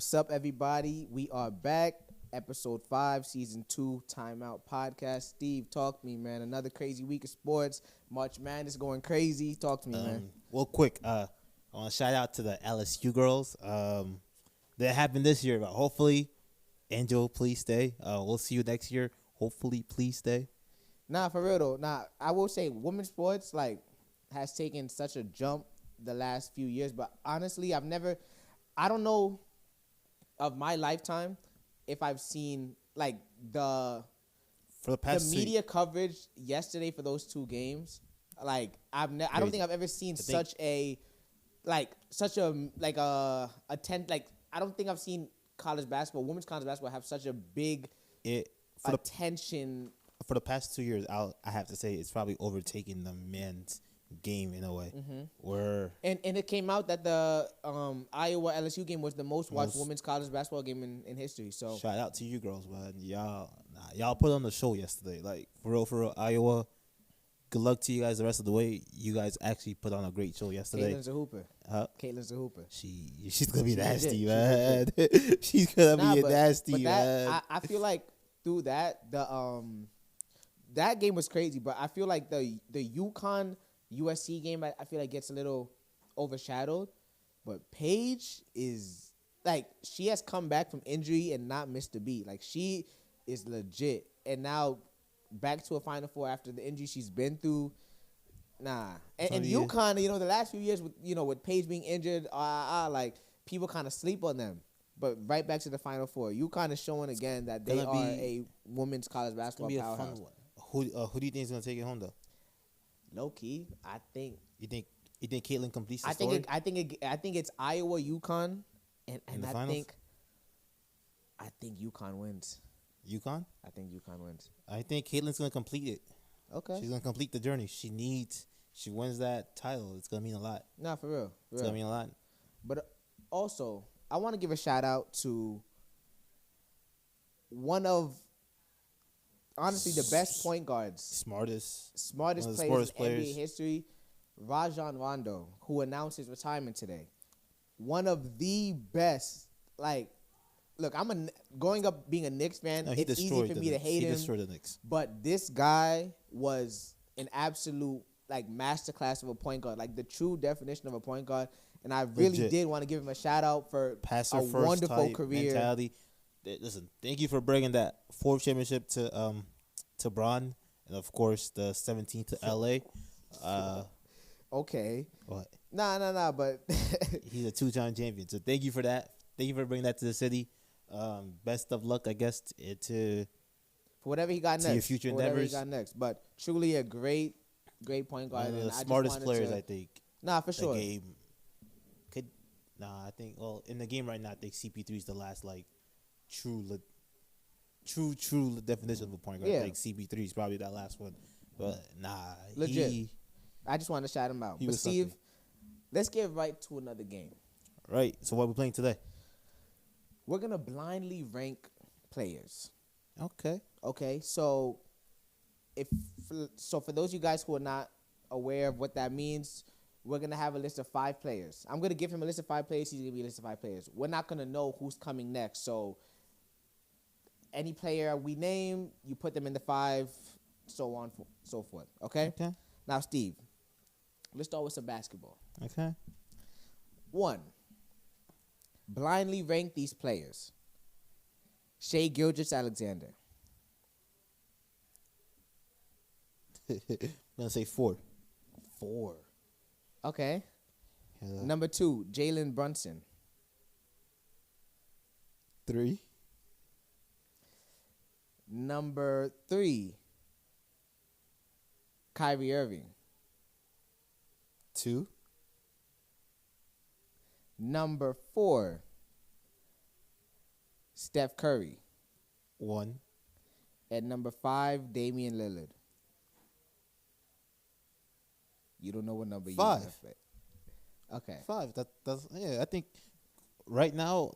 What's up, everybody? We are back. Episode 5, Season 2, Timeout Podcast. Steve, talk to me, man. Another crazy week of sports. March Madness going crazy. Talk to me, man. Well, quick, I want to shout out to the LSU girls. That happened this year, but hopefully, Angel, please stay. We'll see you next year. Hopefully, please stay. Nah, for real, though. Nah, I will say women's sports, has taken such a jump the last few years. But honestly, I don't know of my lifetime if I've seen, the media coverage yesterday for those two games. I don't think I've ever seen I don't think I've seen women's college basketball have such a big attention. For the past 2 years, I have to say it's probably overtaken the men's game in a way. Mm-hmm. And it came out that the Iowa LSU game was the most watched women's college basketball game in history. So shout out to you girls, man. Y'all put on the show yesterday. Like for real, Iowa. Good luck to you guys the rest of the way. You guys actually put on a great show yesterday. Caitlin's a hooper. She's gonna be nasty, man. She's gonna be nasty, man. I feel like through that that game was crazy, but I feel like the UConn USC game I feel like gets a little overshadowed. But Paige is she has come back from injury and not missed a beat. She is legit, and now back to a Final Four after the injury she's been through. And UConn, the last few years with Paige being injured, people kind of sleep on them. But right back to the Final Four, UConn is showing again that they are a women's college basketball powerhouse. Who do you think is gonna take it home though? Low key, I think. You think Caitlin completes the story? I think it's Iowa, UConn, and I think UConn wins. UConn? I think UConn wins. I think Caitlin's gonna complete it. Okay. She's gonna complete the journey. She wins that title. It's gonna mean a lot. Nah, for real. It's gonna mean a lot. But also, I want to give a shout out to one of, honestly, the best point guards, smartest players in NBA history, Rajon Rondo, who announced his retirement today. One of the best. Look, growing up being a Knicks fan. No, it's easy for me to hate him. He destroyed the Knicks. But this guy was an absolute masterclass of a point guard, the true definition of a point guard. And I really did want to give him a shout out for a wonderful career. Mentality. Listen, thank you for bringing that fourth championship to Bron, and of course the 17th to LA. Okay. What? Nah. But he's a 2-time champion. So thank you for that. Thank you for bringing that to the city. Best of luck, I guess, to for whatever he got next. Your future endeavors. But truly a great point guard. One of the smartest players, I think. Nah, for sure. I think. Well, in the game right now, I think CP3 is the last true definition of a point guard. Yeah. I think CP3 is probably that last one. But legit. I just wanted to shout him out. But Steve, let's get right to another game. Right. So what are we playing today? We're gonna blindly rank players. Okay. So for those of you guys who are not aware of what that means, we're gonna have a list of 5 players. I'm gonna give him a list of 5 players. He's gonna be a list of 5 players. We're not gonna know who's coming next. So any player we name, you put them in the 5, so on, so forth. Okay. Now, Steve, let's start with some basketball. Okay. 1. Blindly rank these players. Shai Gilgeous-Alexander. I'm going to say 4. 4. Okay. Number 2, Jalen Brunson. 3. Number 3, Kyrie Irving. 2. Number 4, Steph Curry. 1. And number 5, Damian Lillard. You don't know what number 5. You have. Okay. 5. That's I think right now,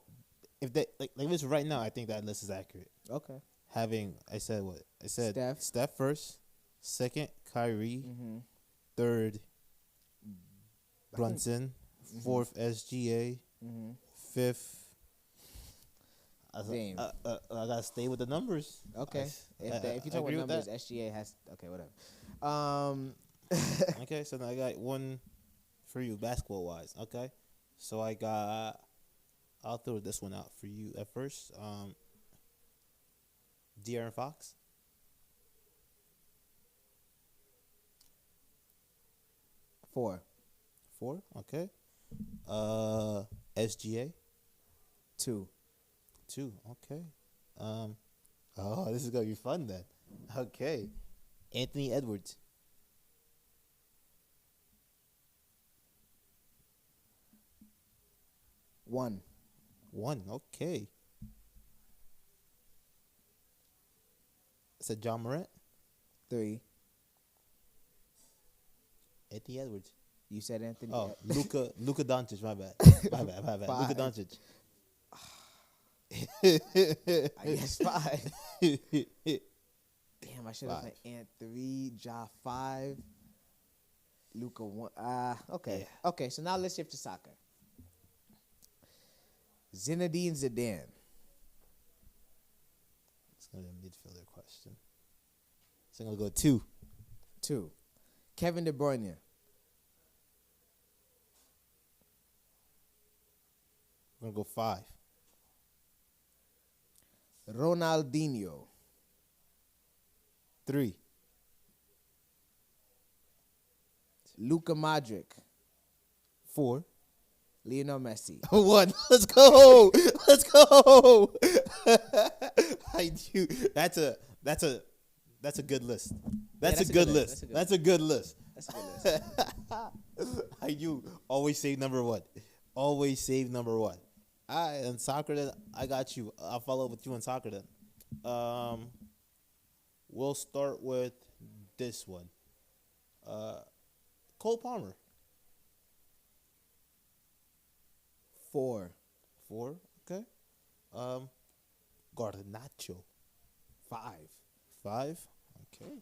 if they like this right now, I think that list is accurate. Okay. I said Steph first, second Kyrie, third Brunson, fourth SGA, fifth Damn. I gotta stay with the numbers. Okay. If you I talk about agree with numbers, that. SGA has. Okay, whatever. Okay, so now I got one for you, basketball wise. Okay, so I'll throw this one out for you at first. De'Aaron Fox. 4. 4. Okay. SGA. 2. 2. Okay. Oh, this is gonna be fun then. Okay. Anthony Edwards. 1. 1. Okay. Said John Morant. 3. Anthony Edwards. You said Anthony. Oh, Luka Doncic. My bad. My bad. Luka 5. Doncic. I guess 5. Damn, I should have 5. played Ant 3, Ja 5, Luca 1. Okay. Yeah. Okay, so now let's shift to soccer. Zinedine Zidane. It's gonna be a midfielder question. So I'm gonna go 2. 2. Kevin De Bruyne. I'm gonna go 5. Ronaldinho. 3. Luka Modric. 4. Lionel Messi. 1. Let's go. Let's go. I knew that's a good list. That's a good list. That's a good list. That's a good list. I knew always save number 1. Always save number 1. In soccer then I got you. I'll follow up with you in soccer then. We'll start with this one. Cole Palmer. 4. 4. Okay. Garnacho. 5. 5. Okay.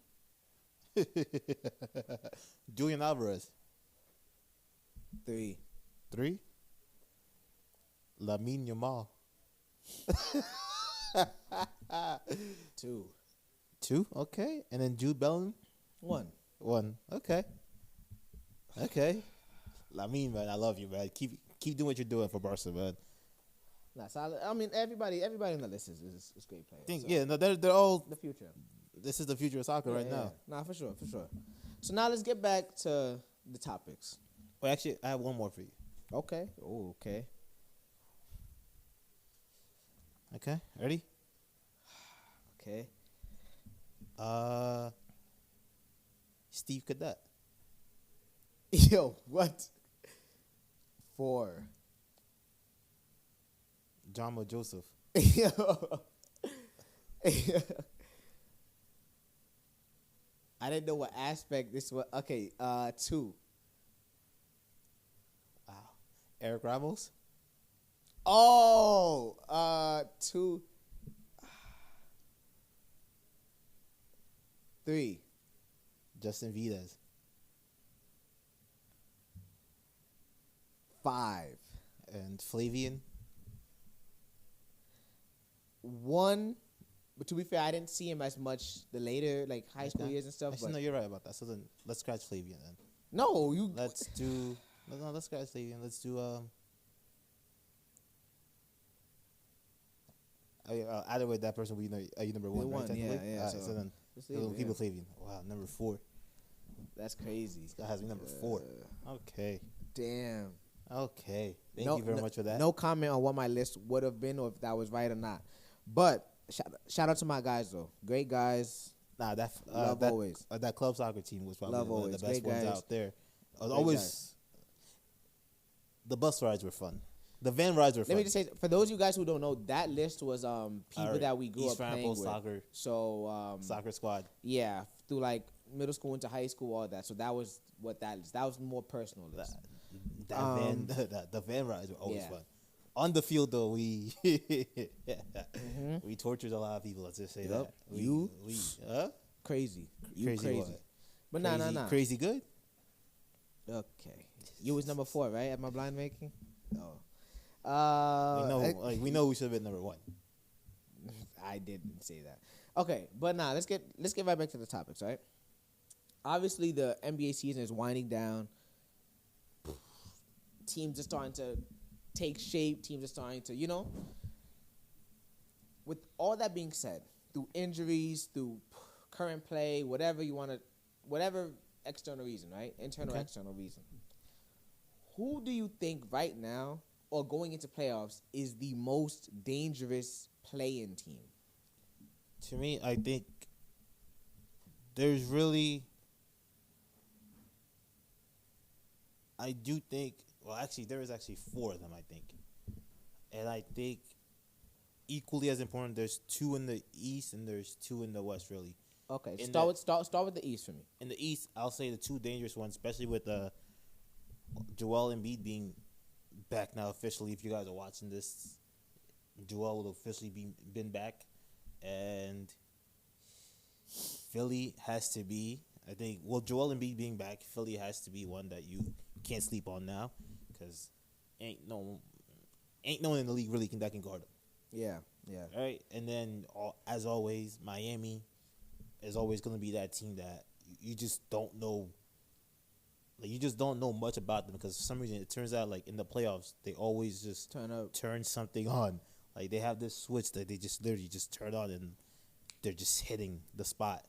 Julian Alvarez. 3. 3. Lamine Yamal. 2. 2. Okay. And then Jude Bellingham. 1. 1. Okay. Okay. Lamine, man, I love you, man. Keep doing what you're doing for Barca, man. Nah, solid. I mean, everybody on the list is great players. So. Yeah, no, they're all. The future. This is the future of soccer right now. Nah, for sure. So now let's get back to the topics. Well, actually, I have one more for you. Okay. Oh, okay. Okay, ready? Okay. Steve Cadet. Yo, what? 4. Jamo Joseph. Yo. I didn't know what aspect this was. Okay, 2. Wow. Eric Ramos. Oh, 2. 3. Justin Vides. 5. And Flavian. 1. But to be fair, I didn't see him as much the later, like high school years and stuff. Actually, no, you're right about that. So then let's scratch Flavian then. No, you. Let's scratch Flavian. Let's do either way, that person will be number 1, right? Technically? Yeah. All right, so then we'll keep it Flavian. Wow, number 4. That's crazy. This guy has me number 4. Okay. Damn. Okay. Thank you very much for that. No comment on what my list would have been or if that was right or not. But shout out to my guys though. Great guys. Nah, always. That club soccer team was probably one of the best Great ones guys. out there. The bus rides were fun. The van rides were fun. Let me just say, for those of you guys who don't know, that list was people that we grew East up playing with. soccer. So Soccer squad. Yeah, through like middle school into high school, all that. So that was what that list. That was more personal list. The van rides were always fun. On the field, though, we we tortured a lot of people. Let's just say that. Crazy. You crazy. What? But nah. Crazy good. Okay. You was number 4, right? At my blind making. Oh. We know we should have been number 1. I didn't say that. Okay, but nah, let's get right back to the topics, right? Obviously, the NBA season is winding down. Teams are starting to take shape. Teams are starting to, With all that being said, through injuries, through current play, whatever external reason, right? Internal, external reason. Who do you think right now, or going into playoffs, is the most dangerous play-in team? To me, I think there's really. I do think. Well, actually, there is actually 4 of them. I think, and I think equally as important. There's 2 in the East and there's 2 in the West. Really. Okay, start with the East for me. In the East, I'll say the 2 dangerous ones, especially with Joel Embiid being back now officially. If you guys are watching this, Joel will officially been back, and Philly has to be. I think. Well, Joel Embiid being back, Philly has to be one that you can't sleep on now, because ain't no one in the league really that can guard him. Yeah. All right, and then as always, Miami is always going to be that team that you just don't know. Like, you just don't know much about them, because for some reason it turns out like in the playoffs they always just turn something on. Like, they have this switch that they just literally just turn on and they're just hitting the spot.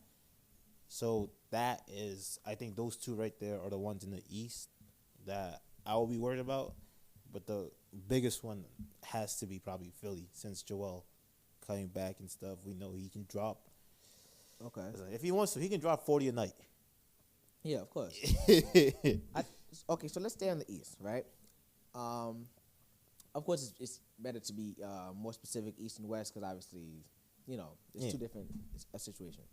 So that is, I think those 2 right there are the ones in the East that I will be worried about. But the biggest one has to be probably Philly, since Joel coming back and stuff. We know he can drop. Okay. If he wants to, he can drop 40 a night. Yeah, of course. Okay, so let's stay on the East, right? Of course, it's better to be more specific, East and West, because obviously, it's 2 different situations.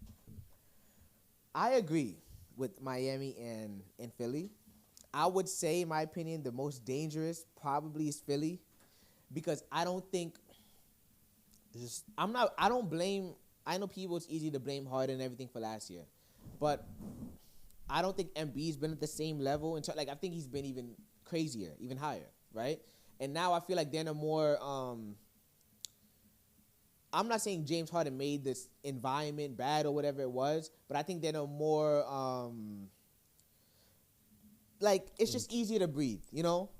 I agree with Miami and Philly. I would say, in my opinion, the most dangerous probably is Philly, because I don't think I don't blame. I know people, it's easy to blame Harden and everything for last year, but I don't think Embiid's been at the same level. I think he's been even crazier, even higher, right? And now I feel like they're in a more. I'm not saying James Harden made this environment bad or whatever it was, but I think they're in a more. It's just easier to breathe,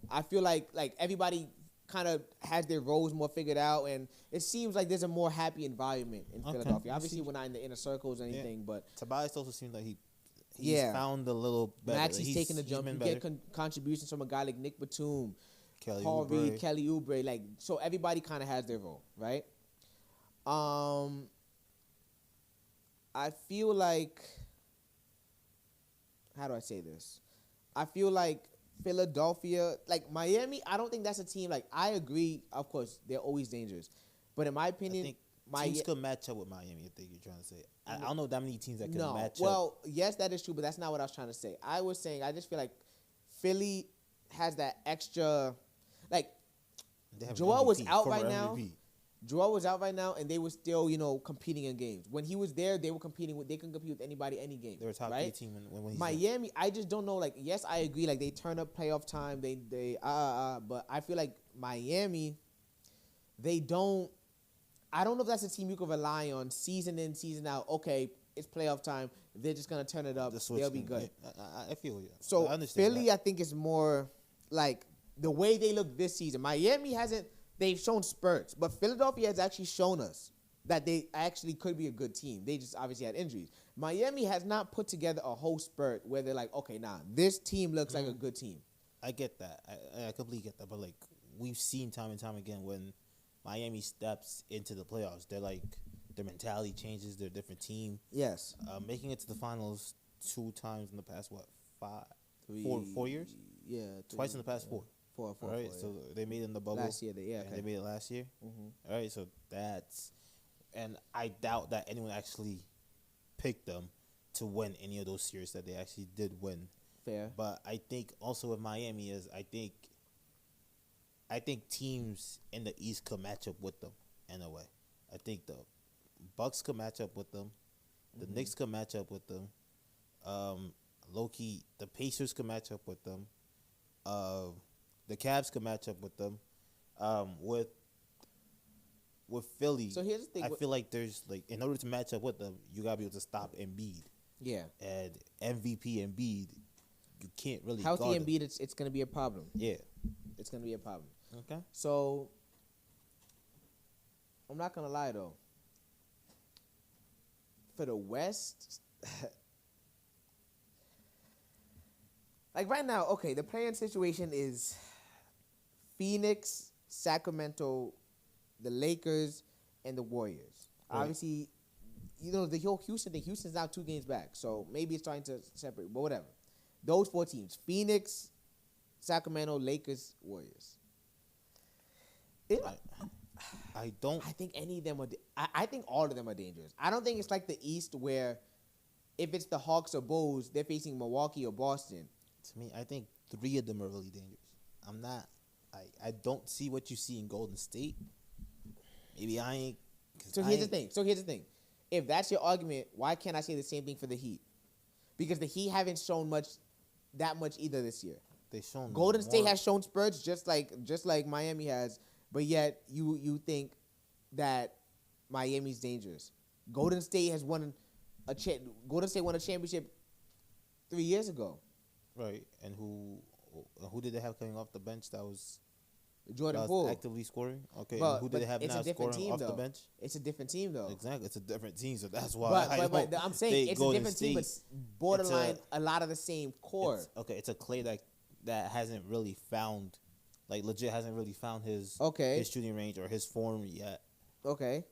I feel like everybody kind of has their roles more figured out, and it seems like there's a more happy environment in Philadelphia. Obviously, we're not in the inner circles or anything, but Tobias also seems like he's found a little better. Maxey's taking the jump. You get contributions from a guy like Nick Batum, Paul Reed, Kelly Oubre. So everybody kind of has their role, right? I feel like, how do I say this? I feel like Philadelphia, Miami, I don't think that's a team. I agree, of course, they're always dangerous. But in my opinion, I think teams could match up with Miami, I think you're trying to say. I don't know that many teams that can match up. Well, yes, that is true, but that's not what I was trying to say. I was saying, I just feel like Philly has that extra, Joel was out right now. Joel was out right now, and they were still, competing in games. When he was there, they were competing they can compete with anybody, any game. They were top 3 team when he's Miami, there. I just don't know. Yes, I agree. They turn up playoff time. But I feel like Miami, they don't. I don't know if that's a team you can rely on season in, season out. Okay, it's playoff time. They're just gonna turn it up. They'll be good. I feel you. So Philly, I think, is more the way they look this season. Miami hasn't. They've shown spurts, but Philadelphia has actually shown us that they actually could be a good team. They just obviously had injuries. Miami has not put together a whole spurt where they're okay, this team looks like a good team. I get that. I completely get that. But we've seen time and time again, when Miami steps into the playoffs, they're their mentality changes. They're a different team. Yes. Making it to the finals 2 times in the past 4 years? Yeah. Twice in the past 4. Four, right, yeah. So they made it in the bubble last year. And they made it last year. Mm-hmm. All right, so and I doubt that anyone actually picked them to win any of those series that they actually did win. Fair. But I think also with Miami is I think teams in the East could match up with them in a way. I think the Bucks could match up with them. The Knicks could match up with them. Low-key, the Pacers could match up with them. The Cavs could match up with them. with Philly, So here's the thing. I feel like there's like in order to match up with them, you gotta be able to stop Embiid. Yeah. And MVP Embiid, you can't really Healthy guard him. Embiid, it's gonna be a problem. Yeah. It's gonna be a problem. Okay. So I'm not gonna lie though. For the West, like right now, okay, the playing situation is Phoenix, Sacramento, the Lakers, and the Warriors. Right. Obviously, you know, the whole Houston thing. Houston's now 2 games back, so maybe it's trying to separate, but whatever. Those 4 teams: Phoenix, Sacramento, Lakers, Warriors. I don't. I think any of them are. I think all of them are dangerous. I don't think it's like the East where, if it's the Hawks or Bulls, they're facing Milwaukee or Boston. To me, I think 3 of them are really dangerous. I'm not. I don't see what you see in Golden State. Maybe I ain't. So here's the thing. If that's your argument, why can't I say the same thing for the Heat? Because the Heat haven't shown that much either this year. They shown Golden State more. has shown spurts just like Miami has, but yet you think that Miami's dangerous. Golden State has won Golden State won a championship 3 years ago. Right, and who did they have coming off the bench that was Jordan Poole actively scoring? Okay, but, and who did they have now scoring off the bench? It's a different team though. Exactly, it's a different team, so that's why. But I'm saying it's a different team, but borderline a lot of the same core. It's a Clay that hasn't really found, like legit hasn't really found his shooting range or his form yet. Okay,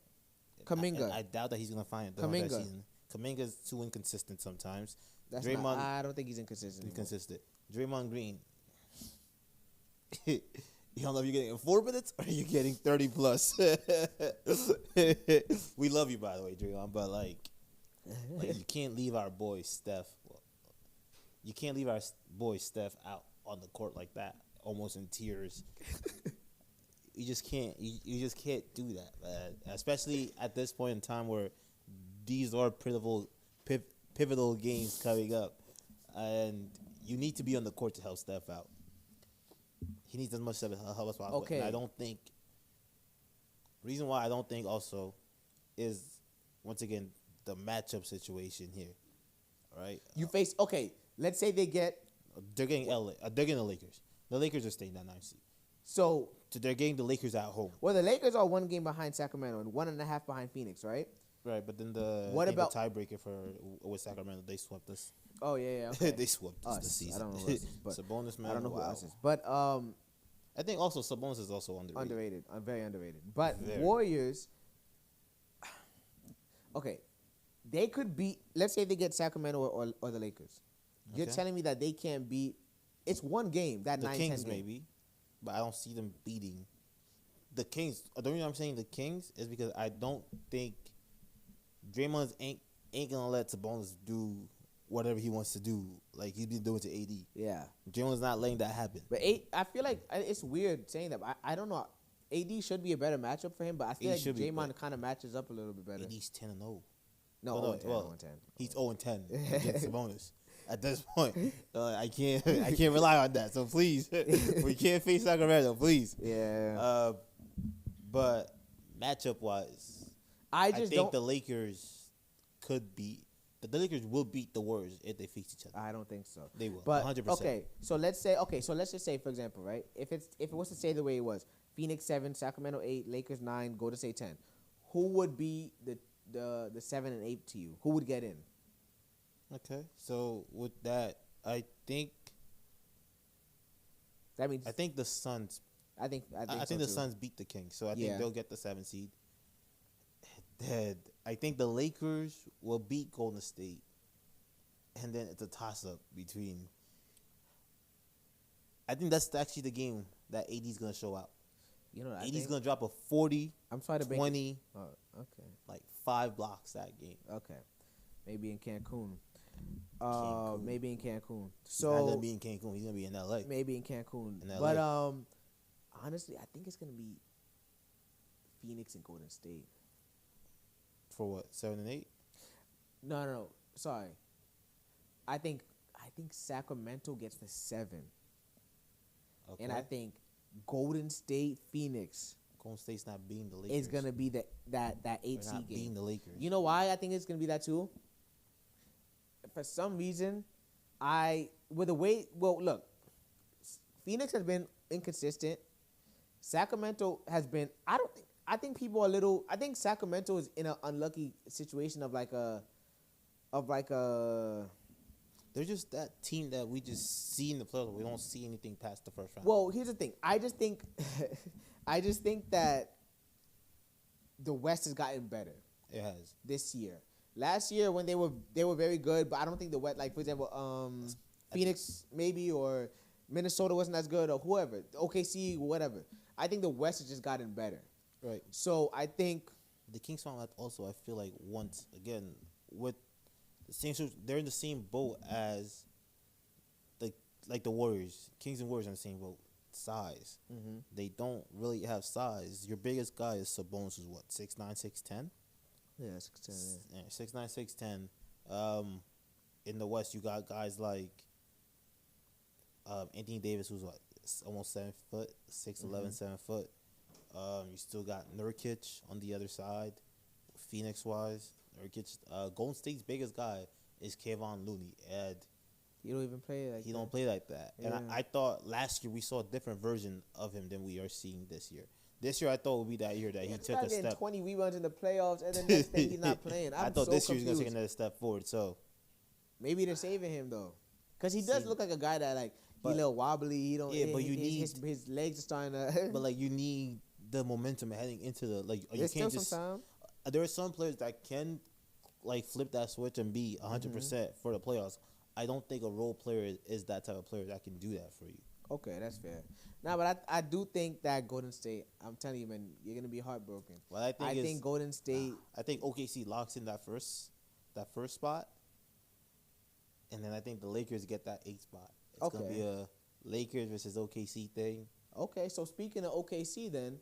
Kuminga. I doubt that he's gonna find it though that season. Kuminga's too inconsistent sometimes. I don't think he's inconsistent. Inconsistent. Draymond Green. You don't know if you're getting 4 minutes or you're getting 30 plus. We love you, by the way, Draymond, but like you can't leave our boy Steph. You can't leave our boy Steph out on the court like that, almost in tears. You just can't. You just can't do that, man. Especially at this point in time where these are pivotal games coming up, and you need to be on the court to help Steph out. He needs as much help as possible. Okay. And I don't think. Reason why I don't think also is once again the matchup situation here, right? You face Let's say they get. They're getting LA. They're getting the Lakers. The Lakers are staying that 9th seed. So they're getting the Lakers at home. Well, the Lakers are 1 game behind Sacramento and 1.5 behind Phoenix, right? Right, but then the tiebreaker with Sacramento, they swept us. Oh yeah. Okay. They swept us this season. I don't know who else is, but Sabonis, man. I don't know who wow. else is, but I think also Sabonis is also underrated. Very underrated. But Warriors, they could beat. Let's say they get Sacramento or the Lakers. You're telling me that they can't beat? It's 1 game. That the 9-10 Kings game. maybe, but I don't see them beating the Kings. The reason I'm saying the Kings is because I don't think Draymond ain't gonna let Sabonis do whatever he wants to do, like he's been doing to AD. Yeah, Draymond's not letting that happen. But I feel like it's weird saying that. But I don't know. AD should be a better matchup for him, but I feel like Draymond kind of matches up a little bit better. AD's 10-0. No, 0-10. He's 0-10 against Sabonis. At this point, I can't rely on that. So please, we can't face Sacramento, please. Yeah. But matchup wise, I think the Lakers could beat. The Lakers will beat the Warriors if they face each other. I don't think so. They will. But 100%. okay, so let's just say, for example, right? If it was to say the way it was, Phoenix 7, Sacramento 8, Lakers 9, Golden State 10, who would be the 7 and 8 to you? Who would get in? Okay, so with that, I think the Suns. I think the Suns beat the Kings, so I think they'll get the 7 seed. Then I think the Lakers will beat Golden State, and then it's a toss up between. I think that's actually the game that AD's gonna show out. You know, AD's gonna drop a 40, I'm trying to 20, okay, like 5 blocks that game. Okay, maybe in Cancun. Maybe in Cancun. So he's not gonna be in Cancun. He's gonna be in LA. Maybe in Cancun. In LA. But honestly, I think it's gonna be Phoenix and Golden State. For what? 7 and 8? No. Sorry. I think Sacramento gets the 7. Okay. And I think Golden State, Phoenix Golden State's not beating the Lakers. It's gonna be that 8 They're not seed game. beating the Lakers. You know why I think it's gonna be that too? For some reason, look, Phoenix has been inconsistent. Sacramento has been. I think people are a little. I think Sacramento is in an unlucky situation of like a. They're just that team that we just see in the playoffs. We don't see anything past the first round. Well, here's the thing. I just think that the West has gotten better. It has This year. Last year when they were very good, but I don't think the West, like for example, Phoenix maybe, or Minnesota wasn't as good, or whoever, OKC, whatever. I think the West has just gotten better. right. So I think The Kings found out also. I feel like once again with the same, they're in the same boat as the Warriors. Kings and Warriors are in the same boat. Size. They don't really have size. Your biggest guy is Sabonis, who's what 6'9", 6'10". yeah, 6'10", Yeah, 6'9", 6'10". In the West, you got guys like Anthony Davis, who's what almost 7 foot, 6'11", 7 foot. You still got Nurkic on the other side, Phoenix wise. Nurkic, Golden State's biggest guy is Kevon Looney, and You don't even play like he that. don't play like that. Yeah. And I thought last year we saw a different version of him than we are seeing this year. This year I thought would be that year that he took a getting step. 20 rebounds in the playoffs, and then next thing he's not playing. I I'm thought so this year he was confused. gonna take another step forward. So Maybe they're saving him though, because he does look like a guy that like he But- a little wobbly. He don't. Yeah, but you need- his legs are starting to. but like you need the momentum heading into the like you There's can't still just some time. there are some players that can like flip that switch and be 100% for the playoffs. I don't think a role player is that type of player that can do that for you. Okay, that's fair. Nah, but I do think that Golden State. I'm telling you, man, you're gonna be heartbroken. What I think I is think Golden State. I think OKC locks in that first spot, and then I think the Lakers get that 8th spot. It's gonna Okay. be a Lakers versus OKC thing. Okay, so speaking of OKC, then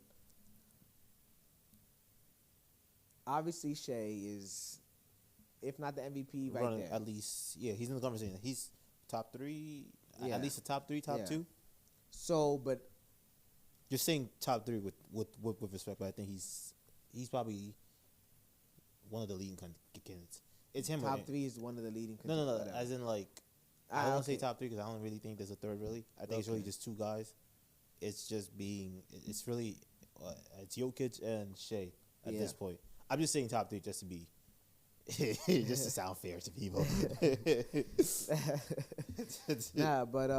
obviously Shea is, if not the MVP, right Running there. at least, yeah, he's in the conversation. He's top 3, Yeah. at least the top 3, top Yeah. 2. So, but You're saying top 3 with respect, but I think he's probably one of the leading candidates. It's him. top or 3 is one of the leading. No, whatever. as in like I don't say okay. top 3 because I don't really think there's a third. Really, I think it's really Okay. just 2 guys. It's just being. It's really. It's Jokic and Shea at this Yeah. point. I'm just saying top 3 just to be. Just to sound fair to people. Nah, but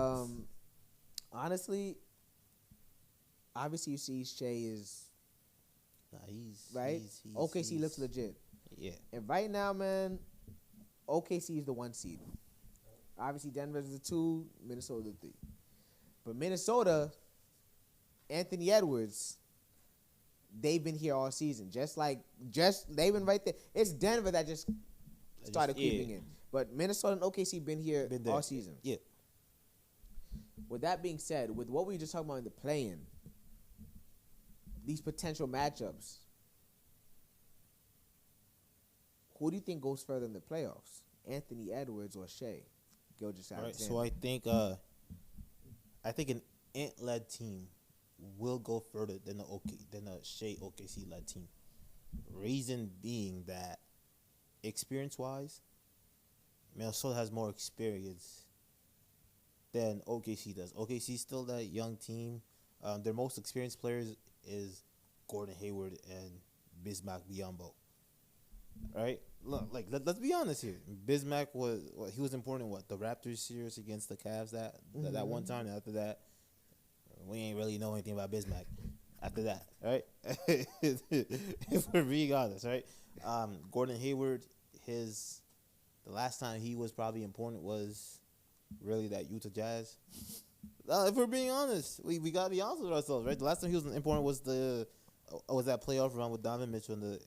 honestly, obviously you see Shea is Nah, he's right. OKC looks legit, Yeah. and right now, man, OKC is the 1 seed. Obviously, Denver's the 2, Minnesota the 3. But Minnesota, Anthony Edwards, they've been here all season. Just they've been right there. It's Denver that just started creeping in. But Minnesota and OKC been here there. all season. Yeah. With that being said, with what we were just talking about in the play-in, these potential matchups, who do you think goes further in the playoffs? Anthony Edwards or Shea Gilgeous-Alexander? Right. So I think an Ant-led team will go further than a Shea OKC-led team. Reason being that experience-wise, Minnesota has more experience than OKC does. OKC's still that young team. Their most experienced players is Gordon Hayward and Bismack Biyombo. Right? Look, like let's be honest here. Bismack he was important in the Raptors series against the Cavs that one time, and after that we ain't really know anything about Bismack after that, right? If we're being honest, right? Gordon Hayward, the last time he was probably important was really that Utah Jazz. If we're being honest, we gotta be honest with ourselves, right? The last time he was important was that playoff run with Donovan Mitchell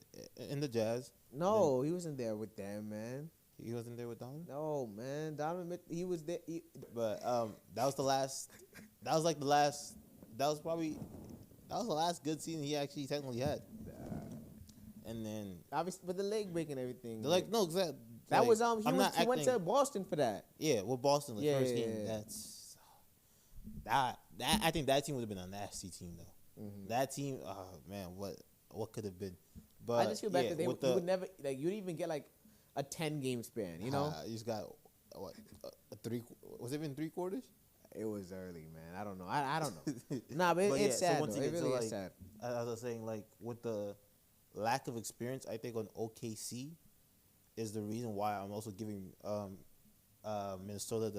in the Jazz. No, he wasn't there with them, man. He wasn't there with Donovan. No, man. Donovan, he was there. But that was the last. That was the last good season he actually technically had. And then Obviously, with the leg break and everything. no, exactly. That was he went to acting- Boston for that. Yeah, with Boston, the Yeah, first yeah, game. yeah. That's that. I think that team would have been a nasty team though. That team, man, what could have been? But I just feel bad that you with would never like you didn't even get like a 10-game span. You know, you just got what a three? Was it even 3/4? it was early, man. I don't know. I don't know. Nah, but it's sad. Though. It really is sad. As I was saying, like with the lack of experience, I think on OKC is the reason why I'm also giving Minnesota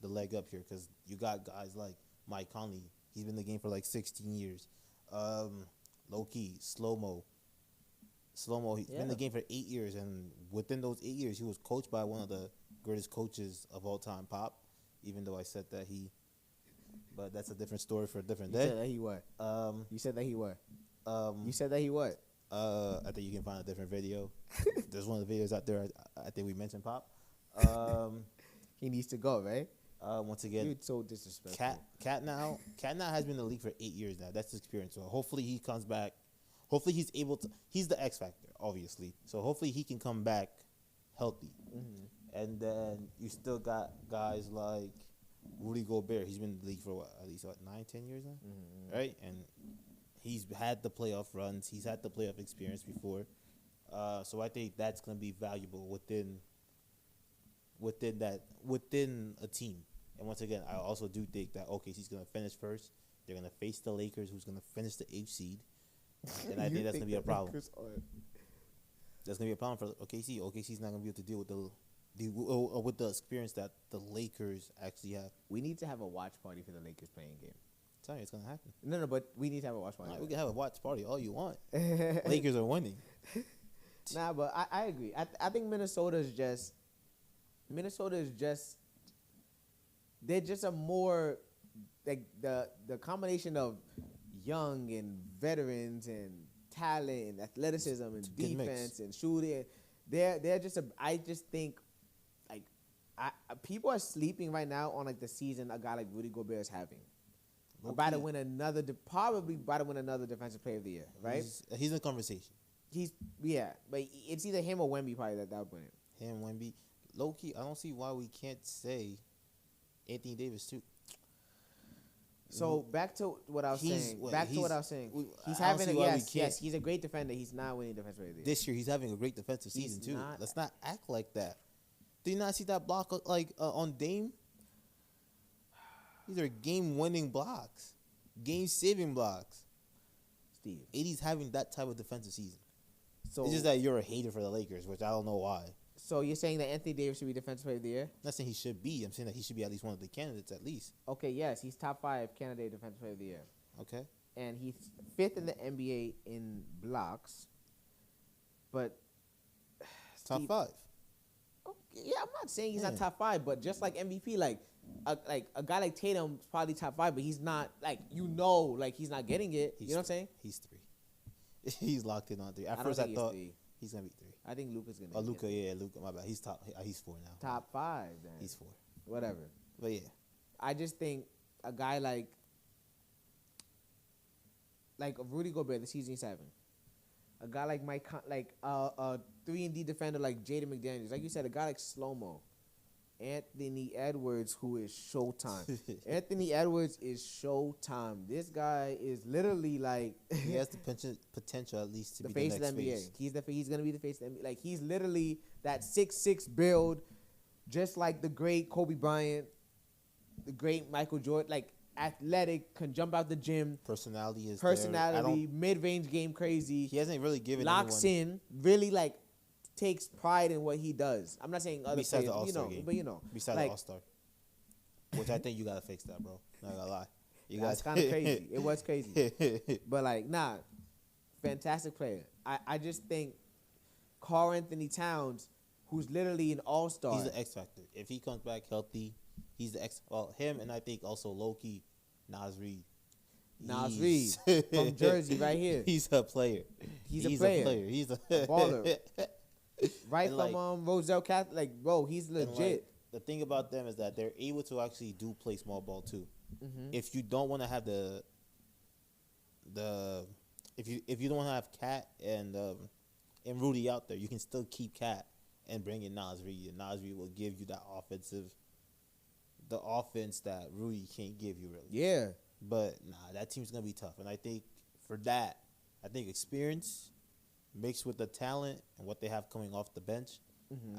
the leg up here, because you got guys like Mike Conley. He's been in the game for like 16 years. Low-key, Slow-Mo. He's been in the game for 8 years, and within those 8 years, he was coached by one of the greatest coaches of all time, Pop. Even though I said that but that's a different story for a different day. You said that he what? You said that he what? You said that he what? I think you can find a different video. There's one of the videos out there. I think we mentioned Pop. He needs to go, right? Once again, You're so disrespectful. Cat now has been in the league for 8 years now. That's his experience. So hopefully he comes back. Hopefully he's able to. He's the X factor, obviously. So hopefully he can come back healthy. And then you still got guys like Rudy Gobert. He's been in the league for at least 9-10 years now, right? And he's had the playoff runs. He's had the playoff experience before. So I think that's going to be valuable within a team. And once again, I also do think that OKC's going to finish first. They're going to face the Lakers, who's going to finish the 8th seed. And I think that's going to be a problem. That's going to be a problem for OKC. OKC's not going to be able to deal with the experience that the Lakers actually have. We need to have a watch party for the Lakers playing game. I'm telling you, it's going to happen. No, but we need to have a watch party. Right, we can have a watch party all you want. Lakers are winning. Nah, but I agree. I think Minnesota is just they're just a more like the combination of young and veterans and talent and athleticism and defense and shooting. They're just I just think like people are sleeping right now on like the season a guy like Rudy Gobert is having. About to win probably about to win another Defensive Player of the Year, right? He's in the conversation. But it's either him or Wemby probably that would win it. Him, Wemby. Low key, I don't see why we can't say Anthony Davis too. So back to what I was saying. He's having he's a great defender. He's not winning Defensive Player of the Year. This year he's having a great defensive season too. Let's not act like that. Do you not see that block on Dame? These are game-winning blocks, game-saving blocks. Steve, AD's having that type of defensive season. So it's just that you're a hater for the Lakers, which I don't know why. So you're saying that Anthony Davis should be Defensive Player of the Year? I'm not saying he should be. I'm saying that he should be at least one of the candidates at least. Okay, yes, he's top 5 candidate Defensive Player of the Year. Okay. And he's 5th in the NBA in blocks. But top 5. Okay, yeah, I'm not saying he's not top 5, but just like MVP, like a guy like Tatum's probably top 5, but he's not he's not getting it. You know what I'm saying? He's 3. He's locked in on 3. At first I thought he's gonna be 3. I think Luka's gonna. Oh, Luka, yeah, Luka. My bad. He's 4 now. Top 5. Then. He's 4. Whatever. But yeah, I just think a guy like Rudy Gobert, the season he's having. A guy like a 3-and-D defender like Jaden McDaniels, like you said, a guy like Slow-Mo. Anthony Edwards, who is Showtime. Anthony Edwards is Showtime. This guy is literally like he has the potential at least to be face the next of the NBA. face. He's gonna be the face of the NBA. Like he's literally that 6'6" build, just like the great Kobe Bryant, the great Michael Jordan. Like athletic, can jump out the gym. Personality, mid-range game crazy. He hasn't really given locks in, really like takes pride in what he does. I'm not saying other besides players, the All-Star game. But besides the All-Star, which I think you gotta fix that, bro. Not gonna lie. That's kind of crazy. It was crazy, but fantastic player. I just think Karl Anthony Towns, who's literally an all-star. He's the X factor. If he comes back healthy, he's the X. Well, him and I think also low-key Nas Reed. Nas Reed from Jersey, right here. He's a player. He's a player. He's a baller. Right from Roselle Catholic, bro, he's legit. The thing about them is that they're able to actually do play small ball too. Mm-hmm. If you don't want to have if you don't want to have Cat and Rudy out there, you can still keep Cat and bring in Nas Reed, and Nas Reed will give you that offense that Rudy can't give you really. Yeah. But that team's gonna be tough, and I think for that, I think experience mixed with the talent and what they have coming off the bench,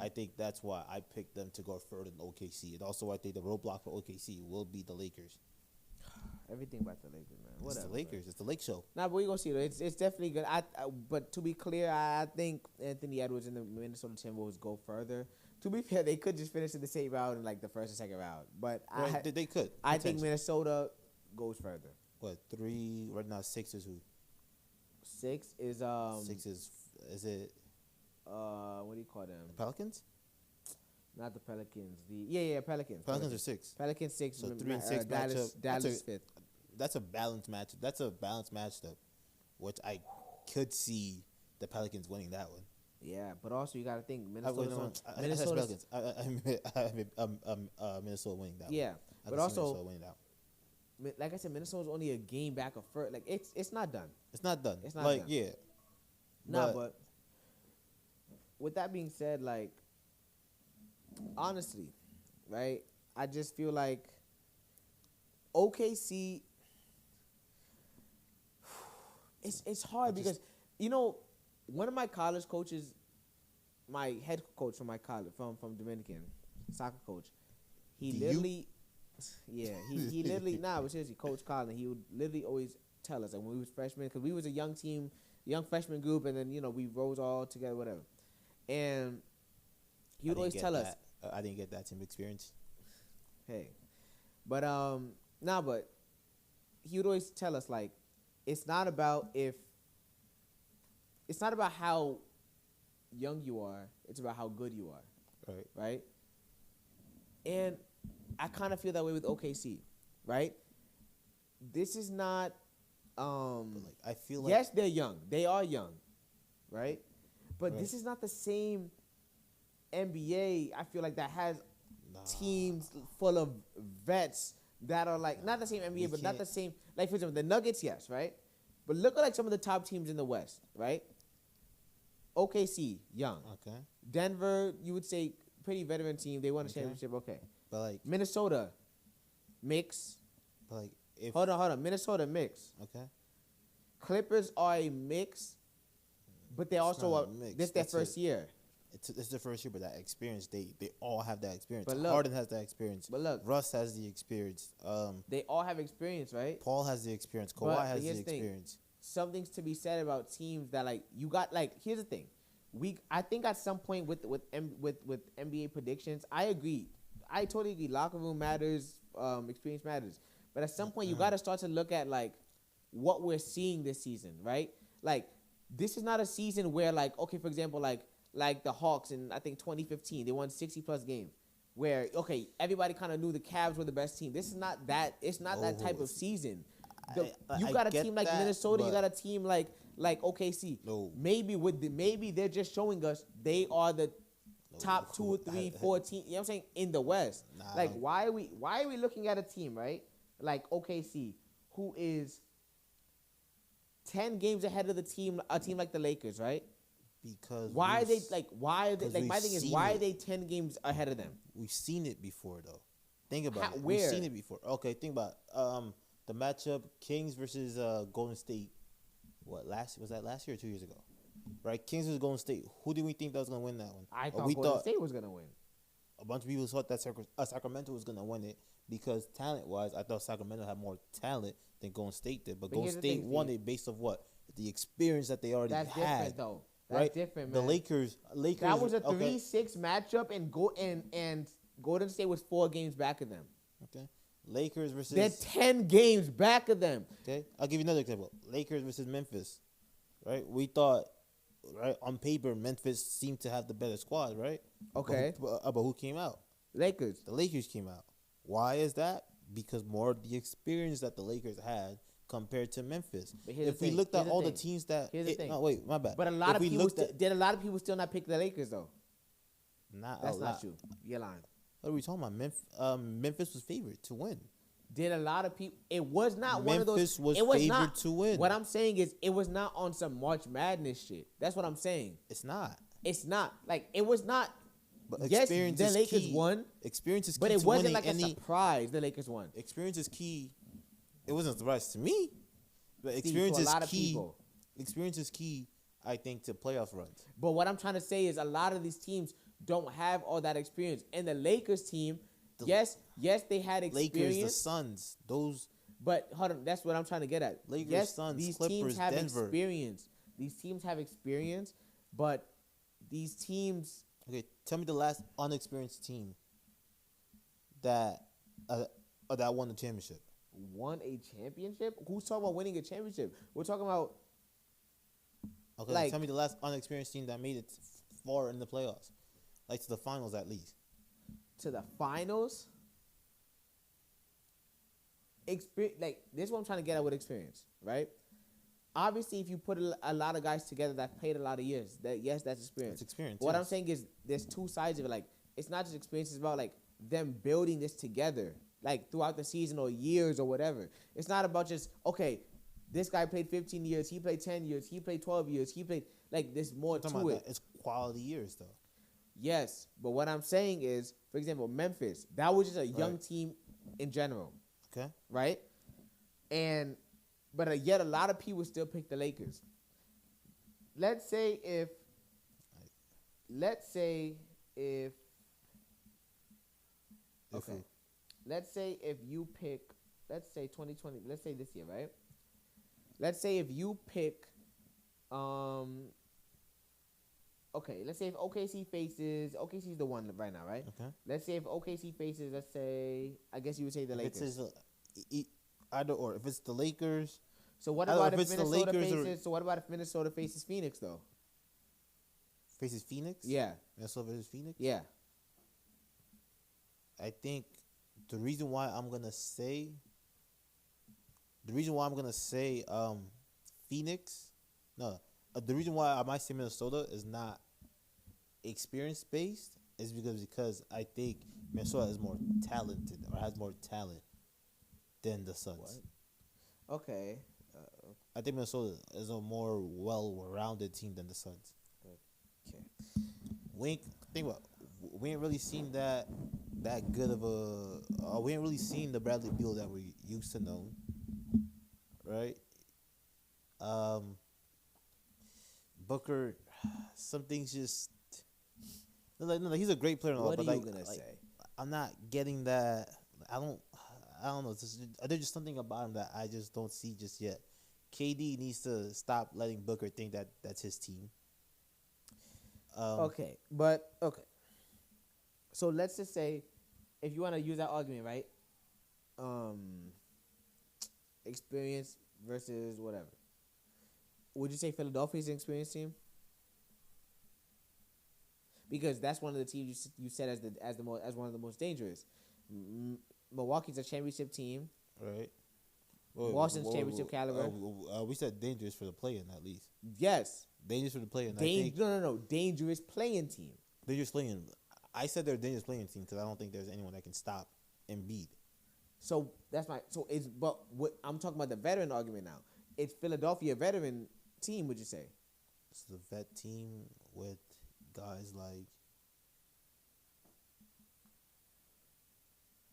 I think that's why I picked them to go further than OKC. And also, I think the roadblock for OKC will be the Lakers. Everything about the Lakers, man. Whatever, it's the Lakers. man. It's the Lake Show. Nah, but we gonna see though. It's definitely good. But to be clear, I think Anthony Edwards and the Minnesota Timberwolves go further. To be fair, they could just finish in the same round in like the first and second round. But They could. I think Minnesota goes further. What, 3? Right now, 6 is who? 6 is 6 is it? What do you call them? The Pelicans? Not the Pelicans. Pelicans. Pelicans are 6. Pelicans 6. So 3 and 6 Dallas matchup. Dallas 5th. That's a balanced match. That's a balanced matchup, which I could see the Pelicans winning that one. Yeah, but also you got to think Minnesota winning that. Yeah, one. but also Minnesota winning that one. like I said, Minnesota's only a game back of first. Like it's not done. It's not done. It's not like done. yeah. Nah, but with that being said, like honestly, right? I just feel like OKC. It's hard because one of my college coaches, my head coach from my college from Dominican soccer coach, he literally but seriously, Coach Colin, he would literally always tell us, like when we was freshmen, because we was a young team, young freshman group, and then we rose all together, whatever, and he would always tell us, I didn't get that team experience. Hey, but but he would always tell us like, it's not about how young you are, it's about how good you are. Right? And I kind of feel that way with OKC, right? This is not I feel like yes, they're young. They are young, right? But this is not the same NBA, I feel like, that has teams full of vets that are like not the same NBA, but not the same. Like for example, the Nuggets, yes, right. But look at like some of the top teams in the West, right? OKC, young. Okay. Denver, you would say pretty veteran team. They won a championship. Okay. But like Minnesota, mix. But like if hold on. Minnesota mix. Okay. Clippers are a mix, but they also this their first year. It's the first year, but that experience, they all have that experience. But look, Harden has that experience. But look, Russ has the experience. They all have experience, right? Paul has the experience. Kawhi has the experience. Something's to be said about teams that like you got. Like here's the thing, I think at some point with NBA predictions, I agree. I totally agree. Locker room matters. Experience matters. But at some point, you got to start to look at like what we're seeing this season, right? Like this is not a season where like okay, for example, like the Hawks in I think 2015, they won 60+ games. Where okay, everybody kind of knew the Cavs were the best team. This is not that. It's not that type of season. You got a team like Minnesota. You got a team like OKC. No. Maybe they're just showing us they are the top 2, 3, 4 team. You know what I'm saying in the West. Like why are we looking at a team right like OKC who is 10 games ahead of a team like the Lakers, right? Because my thing is why are they 10 games ahead of them? We've seen it before though. Think about it. Where? We've seen it before. Okay, think about the matchup Kings versus Golden State. Was that last year or 2 years ago? Right, Kings versus Golden State. Who did we think that was gonna win that one? I thought Golden State was gonna win. A bunch of people thought that Sacramento was gonna win it because talent-wise, I thought Sacramento had more talent than Golden State did. But Golden State won it based off what? The experience that they already had. That's different though. That's different, man. The Lakers. That was a 3-6 matchup, and Golden State was 4 games back of them. Okay. Lakers versus. They're 10 games back of them. Okay. I'll give you another example. Lakers versus Memphis. Right. We thought, right on paper, Memphis seemed to have the better squad, right? Okay. But who came out? Lakers. The Lakers came out. Why is that? Because more of the experience that the Lakers had compared to Memphis. If we looked at all the teams that... Here's the thing. No, wait, my bad. But did a lot of people still not pick the Lakers, though? That's not true. You're lying. What are we talking about? Memphis was favored to win. Did a lot of people... It was not one of those... Memphis was favored to win. What I'm saying is it was not on some March Madness shit. That's what I'm saying. It's not. It's not. Like, it was not... But experience yes, the is Lakers key. won. Experience is key. But it wasn't like a surprise the Lakers won. Experience is key. It wasn't a surprise to me. But Steve, experience to a is lot of key. people. Experience is key, I think, to playoff runs. But what I'm trying to say is a lot of these teams don't have all that experience. And the Lakers team, The yes, they had experience. Lakers, the Suns, those But hold on, that's what I'm trying to get at. Lakers, Yes, Suns, these Clippers, teams have Denver. experience. These teams have experience, but these teams. Okay, tell me the last unexperienced team that won the championship. Won a championship? Who's talking about winning a championship? We're talking about Okay, like- tell me the last unexperienced team that made it far in the playoffs, like to the finals at least. to the finals. Like this is what I'm trying to get at with experience, right? Obviously, if you put a lot of guys together that played a lot of years, that's experience. It's experience. What I'm yes. saying is there's two sides of it. Like it's not just experience; it's about like them building this together, like throughout the season or years or whatever. It's not about just okay, this guy played 15 years, he played 10 years, he played 12 years, he played like there's more I'm talking to about it. that. It's quality years though. Yes, but what I'm saying is, for example, Memphis, that was just a young Right. team in general, Okay. right? But yet a lot of people still pick the Lakers. Let's say if If okay. who? Let's say if you pick, let's say 2020, let's say this year, right? Let's say if you pick, okay, let's say if OKC's the one right now, right? Okay. Let's say if OKC faces, let's say, I guess you would say the If Lakers. it's either or. If it's the Lakers, So what I don't know about if if it's the Minnesota Lakers or- faces? So what about if Minnesota faces Phoenix though? faces Phoenix. Yeah, Minnesota versus Phoenix. yeah. I think the reason why I'm gonna say Phoenix. No, the reason why I might say Minnesota is not experience based is because I think Minnesota is more talented or has more talent than the Suns. What? Okay. I think Minnesota is a more well-rounded team than the Suns. Okay. We ain't really seen that good of a. We ain't really seen the Bradley Beal that we used to know, right? Booker, some things just no, he's a great player. What are but you gonna say? I'm not getting that. I don't know. There's just something about him that I just don't see just yet. KD needs to stop letting Booker think that that's his team. Okay. So let's just say, if you want to use that argument, right? Experience versus whatever. Would you say Philadelphia's an experienced team? Because that's one of the teams you said as one of the most dangerous. Milwaukee's a championship team. Right. Boston's championship caliber. We said dangerous for the play-in at least. Yes. Dangerous for the play-in. I think No. Dangerous playing team. dangerous playing. I said they're a dangerous playing team because I don't think there's anyone that can stop Embiid. So that's what I'm talking about the veteran argument now. It's Philadelphia veteran team, would you say? It's the vet team with guys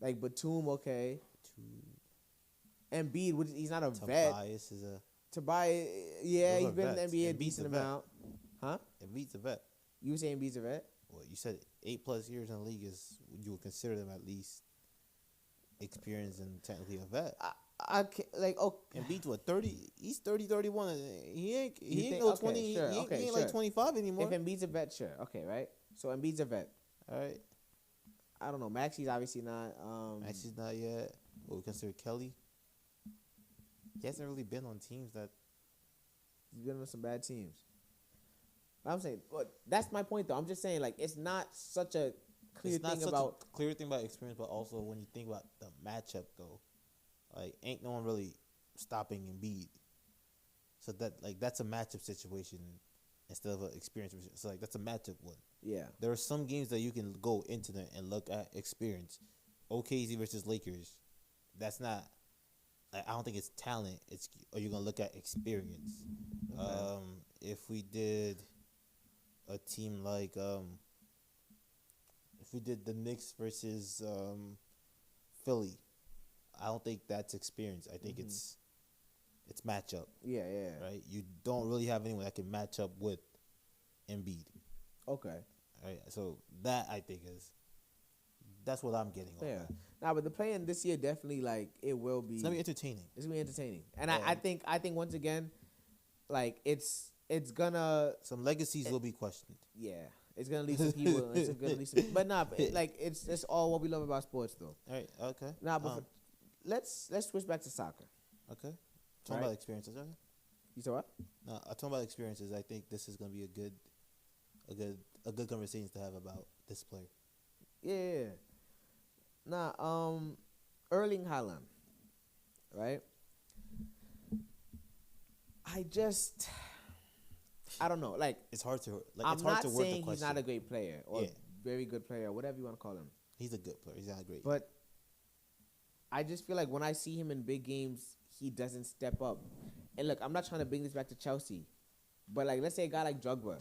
Like Batum, okay. Embiid, he's not a vet. Tobias is a Tobias, yeah, Those he's are been in the vets. NBA a Embiid's decent a vet. amount. Huh? Embiid's a vet. You were saying Embiid's a vet? Well, you said 8+ years in the league is you would consider them at least experienced and technically a vet. I can't, like, oh, Embiid's what 30? He's 30, 31. He ain't think- no okay, 20. sure, he ain't okay, like sure. 25 anymore. if Embiid's a vet, sure, okay, right? So Embiid's a vet. All right. I don't know. Maxi's obviously not. Actually, not yet. What we consider Kelly. He hasn't really been on teams that. He's been on some bad teams. I'm saying, that's my point though. I'm just saying, like, it's not such a clear It's not thing such about. a clear thing about experience, but also when you think about the matchup though, like ain't no one really stopping Embiid. So that's a matchup situation instead of an experience. So that's a matchup one. Yeah. There are some games that you can go into them and look at experience. OKC versus Lakers. That's not. I don't think it's talent. Are you gonna look at experience? Okay. If we did a team like if we did the Knicks versus Philly, I don't think that's experience. I think It's matchup, Yeah, yeah. right? You don't really have anyone that can match up with Embiid, Okay. right? So that I think that's what I'm getting. Yeah. On that. Nah, but the playing this year definitely like it will be. It's gonna be entertaining. It's gonna be entertaining, and Yeah. I think once again, like it's gonna Some legacies will be questioned. yeah, it's gonna leave some people. It's gonna leave some, but nah, like it's all what we love about sports though. All right. Okay. Nah, but let's switch back to soccer. Okay. Talking about experiences. Okay. You saw what? No, I'm talking about experiences. I think this is gonna be a good conversation to have about this player. Yeah. Nah, Erling Haaland, right? I don't know. Like, It's hard to I'm it's hard not to word the saying he's question. not a great player or very good player, whatever you want to call him. He's a good player. He's not great. But I just feel like when I see him in big games, he doesn't step up. And look, I'm not trying to bring this back to Chelsea, but like, let's say a guy like Drogba.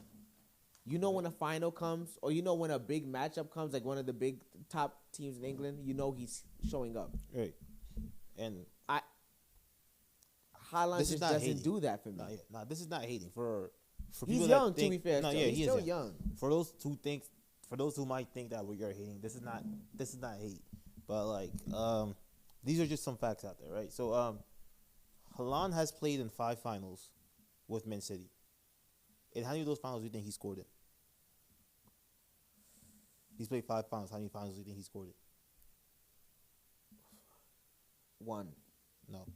You know when a final comes, or you know when a big matchup comes, like one of the big top teams in England, you know he's showing up. Right. And Haaland just doesn't do that for me. Nah, this is not hating for He's people young, that think, to be fair. No, He's still young. For those who might think that we are hating, this is not hate. But like these are just some facts out there, right? So Haaland has played in 5 finals with Man City. And how many of those finals do you think he scored in? He's played 5 finals. How many finals do you think he scored in? 1. No.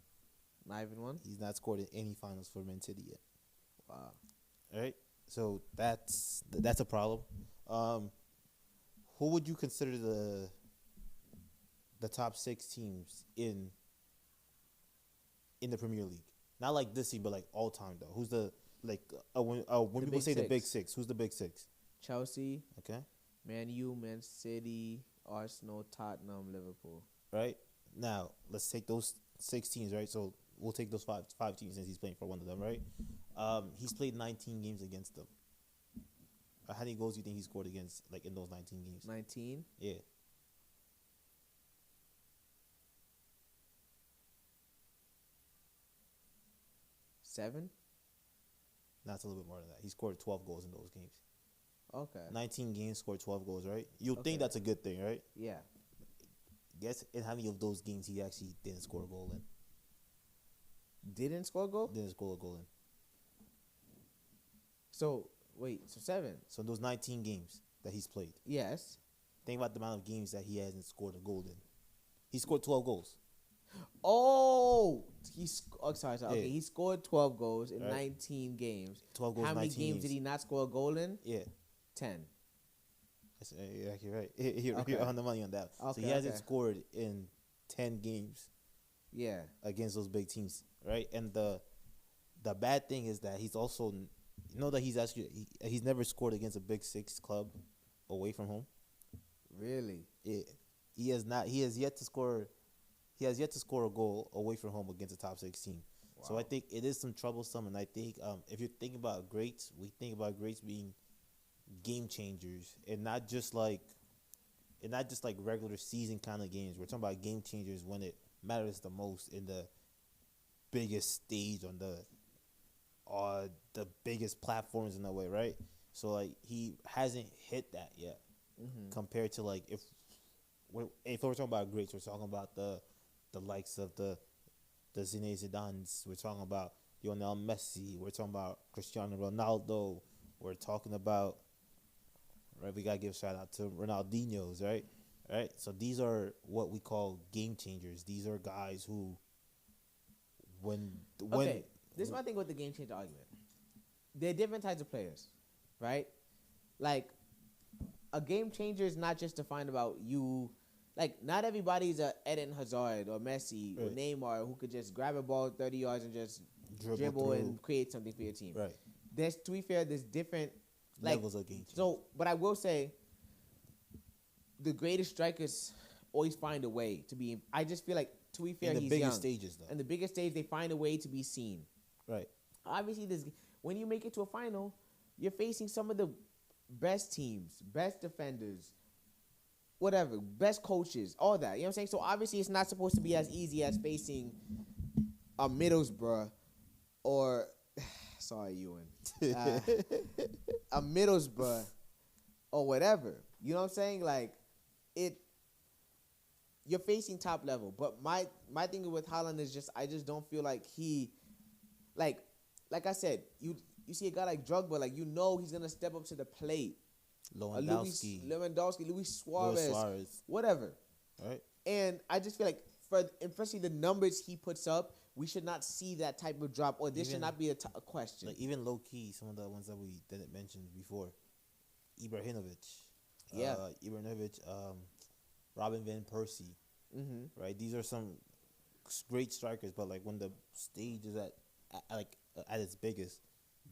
Not even 1? He's not scored in any finals for Man City yet. Wow. All right? So that's a problem. Who would you consider the top 6 teams in the Premier League? Not like this season, but like all time though. Who's the when people say the big 6, who's the big 6? Chelsea. Okay. Man U, Man City, Arsenal, Tottenham, Liverpool. Right? Now, let's take those 6 teams, right? So we'll take those five teams since he's playing for one of them, right? He's played 19 games against them. How many goals do you think he scored against, like, in those 19 games? 19? Yeah. Seven? That's a little bit more than that. He scored 12 goals in those games. Okay. 19 games, scored 12 goals, right? You'll Okay. think that's a good thing, right? Yeah. Guess in how many of those games he actually didn't score a goal in? Didn't score a goal? Didn't score a goal in. So, wait, so 7? So those 19 games that he's played, Yes. think about the amount of games that he hasn't scored a goal in. He scored 12 goals. Oh, sorry. Yeah. Okay, he scored 12 goals in Right. 19 games. 12 goals, How many 19 games did he not score a goal in? Yeah. 10. You're actually right. You're Okay. on the money on that. So Okay, he hasn't okay. scored in 10 games Yeah. against those big teams, right? And the bad thing is that he's also, that he's never scored against a big 6 club away from home. Really? Yeah. He has yet to score a goal away from home against a top 6 team. Wow. So I think it is some troublesome, and I think if you're thinking about greats, we think about greats being game changers and not just like regular season kind of games. We're talking about game changers when it matters the most, in the biggest stage on the biggest platforms in a way, right? So like he hasn't hit that yet, compared to like if we're talking about greats, we're talking about the likes of the Zinedine Zidanes. We're talking about Lionel Messi. We're talking about Cristiano Ronaldo. We're talking about, right, we gotta give a shout out to Ronaldinho's, right? Right? So these are what we call game changers. These are guys who okay, this is my thing with the game changer argument. They're different types of players, right? Like, a game changer is not just defined about you. Like, not everybody's a Eden Hazard or Messi or Neymar who could just grab a ball 30 yards and just dribble and create something for your team. Right. To be fair, there's different levels of game changer. So, but I will say, the greatest strikers always find a way to be. I just feel like, to be fair, in the he's biggest young. stages, though. In the biggest stage, they find a way to be seen. Right. Obviously, when you make it to a final, you're facing some of the best teams, best defenders, whatever, best coaches, all that. You know what I'm saying? So obviously, it's not supposed to be as easy as facing a Middlesbrough or sorry, Ewan, a Middlesbrough or whatever. You know what I'm saying? Like it. You're facing top level, but my thing with Haaland is just I just don't feel like he, like I said, you see a guy like Drogba, like he's gonna step up to the plate. Lewandowski, Luis Suarez, whatever. Right. And I just feel like for especially the numbers he puts up, we should not see that type of drop, or this should not be a question. Like even low key, some of the ones that we didn't mention before, Ibrahimovic, Robin van Persie, right? These are some great strikers, but like when the stage is at its biggest,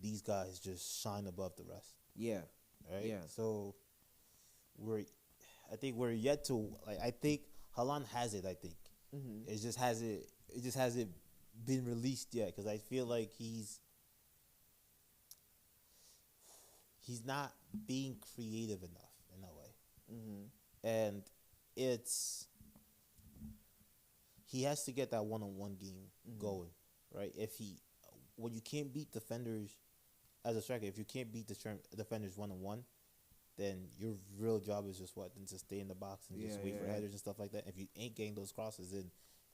these guys just shine above the rest. Yeah. Right. Yeah. So I think we're yet to I think Haaland has it. I think it just hasn't been released yet because I feel like he's not being creative enough in a way, and he has to get that one-on-one game going, right? When you can't beat defenders as a striker, if you can't beat the defenders one-on-one, then your real job is just then to stay in the box and just wait for headers and stuff like that. If you ain't getting those crosses in,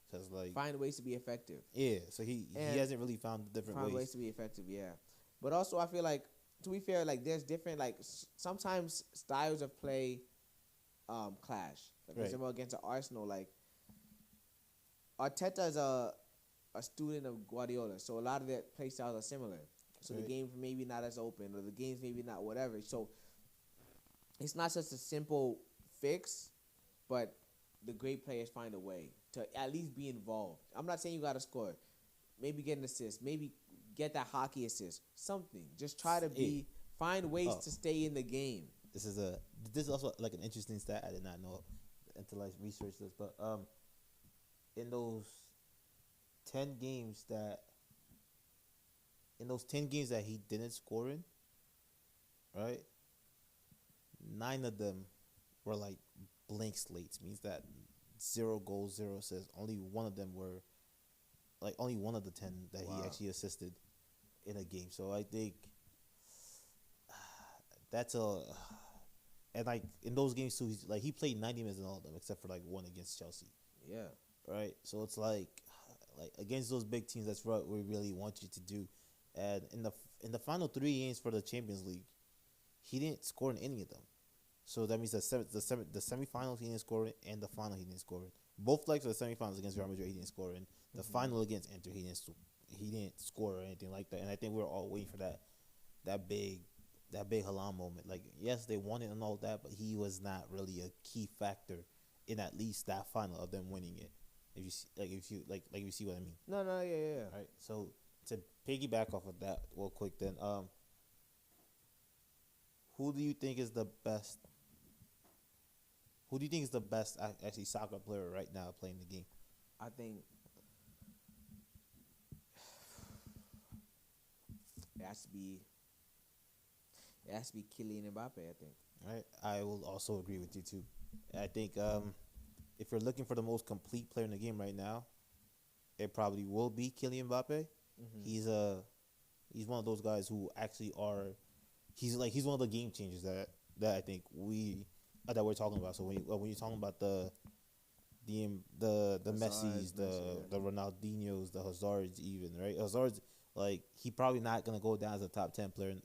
because find ways to be effective. Yeah, so he hasn't really found different ways to be effective. Yeah, but also I feel like, to be fair, like there's different sometimes styles of play clash. Like for example, against Arsenal, like Arteta is a student of Guardiola, so a lot of their play styles are similar. So the game's maybe not as open, or the game's maybe not whatever. So it's not just a simple fix, but the great players find a way to at least be involved. I'm not saying you got to score. Maybe get an assist. Maybe get that hockey assist. Something. Just try to find ways to stay in the game. This is also like an interesting stat I did not know until I researched this. But in those 10 games that he didn't score in, right? 9 of them were like blank slates. Means that 0 goals, 0 assists. Only one of them were only one of the 10 that he actually assisted in a game. So I think that's and like in those games too, he played 90 minutes in all of them except for like one against Chelsea. Yeah. Right. So it's like against those big teams, that's what we really want you to do. And in the final 3 games for the Champions League, he didn't score in any of them. So that means the semifinals he didn't score in, and the final he didn't score in. Both legs of the semifinals against Real Madrid he didn't score in. The final against Inter he didn't score or anything like that. And I think we're all waiting for that big Haaland moment. Like yes, they won it and all that, but he was not really a key factor in at least that final of them winning it. If you see what I mean. No, yeah. All right. So to piggyback off of that real quick, then who do you think is the best? Who do you think is the best actually soccer player right now playing the game? I think it has to be Kylian Mbappe, I think. All right. I will also agree with you too. I think if you're looking for the most complete player in the game right now, it probably will be Kylian Mbappe. He's one of those guys who actually are. He's one of the game changers that I think that we're talking about. So when you're talking about the Messis, the Ronaldinhos, the Hazards, even right, Hazard's he probably not gonna go down as a top 10 player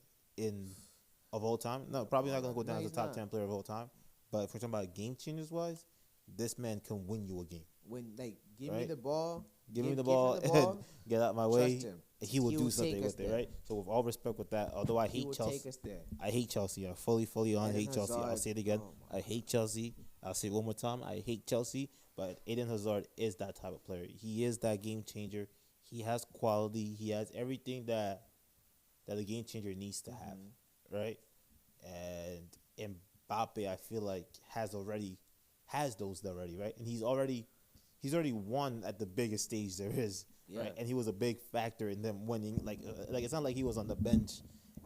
of all time. No, probably not gonna go down as a top 10 player of all time. But if we're talking about game changers wise, this man can win you a game. Give me the ball. Give me the ball and get out my way. Trust him. He will do something with it, right? So with all respect with that, although I hate Chelsea, take us there. I hate Chelsea. I fully hate Chelsea. I'll say it again. I hate Chelsea. I'll say it one more time. I hate Chelsea. But Eden Hazard is that type of player. He is that game changer. He has quality. He has everything that a game changer needs to have, right? And Mbappe, I feel like has those already, right? And he's already won at the biggest stage there is, right? And he was a big factor in them winning. Like it's not like he was on the bench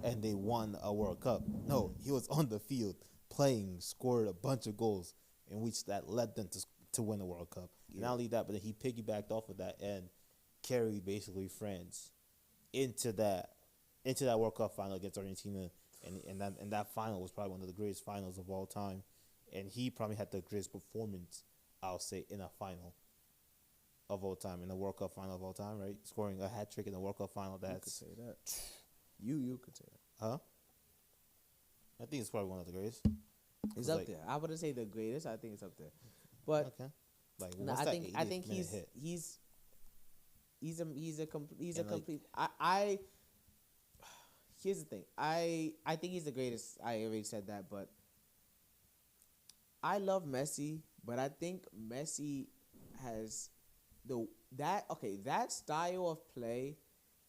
and they won a World Cup. No, he was on the field playing, scored a bunch of goals, in which that led them to win a World Cup. Not only that, but then he piggybacked off of that and carried basically France into that World Cup final against Argentina, and that final was probably one of the greatest finals of all time, and he probably had the greatest performance, I'll say, in a final of all time, in the World Cup final of all time, right? Scoring a hat trick in the World Cup final. You could say that. You could say that. Huh? I think it's probably one of the greatest. It's up there. I wouldn't say the greatest. I think it's up there. But okay. Like, no, I think he's a complete. Here's the thing. I think he's the greatest. I already said that, but I love Messi. But I think Messi has that style of play